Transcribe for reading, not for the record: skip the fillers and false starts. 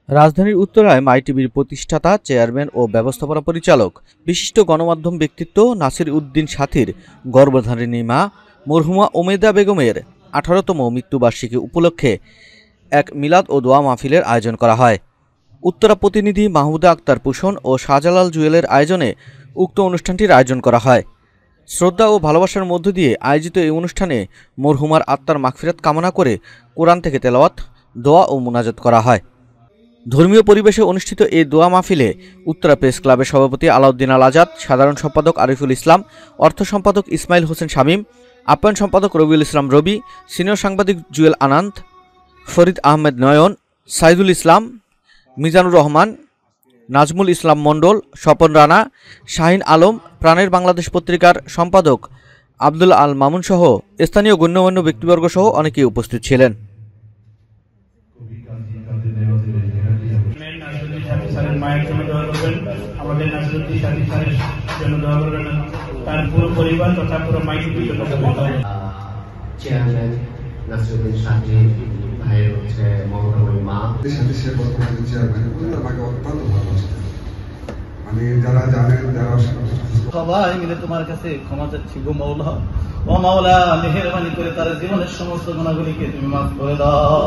রাজধানীর উত্তরায় মাই টিভির প্রতিষ্ঠাতা, চেয়ারম্যান ও ব্যবস্থাপনা পরিচালক বিশিষ্ট গণমাধ্যম ব্যক্তিত্ব নাসির উদ্দিন সাথীর গর্ভধারিণী মা মরহুমা ওমেদা বেগমের 18তম মৃত্যুবার্ষিকী উপলক্ষে এক মিলাদ ও দোয়া মাহফিলের আয়োজন করা হয়। উত্তরা প্রতিনিধি মাহমুদা আক্তার পুষণ ও শাহজালাল জুয়েলের আয়োজনে উক্ত অনুষ্ঠানটির আয়োজন করা হয়। শ্রদ্ধা ও ভালোবাসার মধ্য দিয়ে আয়োজিত এই অনুষ্ঠানে মরহুমার আত্মার মাগফিরাত কামনা করে কোরআন থেকে তেলাওয়াত, দোয়া ও মুনাজাত করা হয়। ধর্মীয় পরিবেশে অনুষ্ঠিত এই দোয়া মাহফিলে উত্তরা প্রেস ক্লাবের সভাপতি আলাউদ্দিন আল আজাদ, সাধারণ সম্পাদক আরিফুল ইসলাম, অর্থ সম্পাদক ইসমাইল হোসেন শামীম, আপ্যায়ন সম্পাদক রবিউল ইসলাম রবি, সিনিয়র সাংবাদিক জুয়েল আনন্দ, ফরিদ আহমেদ নয়ন, সাইদুল ইসলাম, মিজানুর রহমান, নাজমুল ইসলাম মণ্ডল, স্বপন রানা, শাহিন আলম, প্রাণের বাংলাদেশ পত্রিকার সম্পাদক আব্দুল আল মামুন সহ স্থানীয় গণ্যমান্য ব্যক্তিবর্গ সহ অনেকেই উপস্থিত ছিলেন। মায়ের জন্য দোয়া করবেন, আমাদের নাসিরুদ্দিন সাথী স্যারের জন্য দোয়া করবেন, তার পুরো পরিবার তথা পুরো মাই টিভির জন্য চেয়ারম্যান নাসিরুদ্দিন সাথী ভাইয়ের হচ্ছে মহরমের মা সে বর্তমানে চেয়ারম্যান, আমাকে অত্যন্ত ভালোবাসতেন। আমি যারা জানেন, যারা সবাই মিলে তোমার কাছে ক্ষমা চাচ্ছি গো মাওলা। ও মাওলা, মেহেরবানি করে তার জীবনের সমস্ত গুনাহগুলিকে তুমি মাফ করে দাও।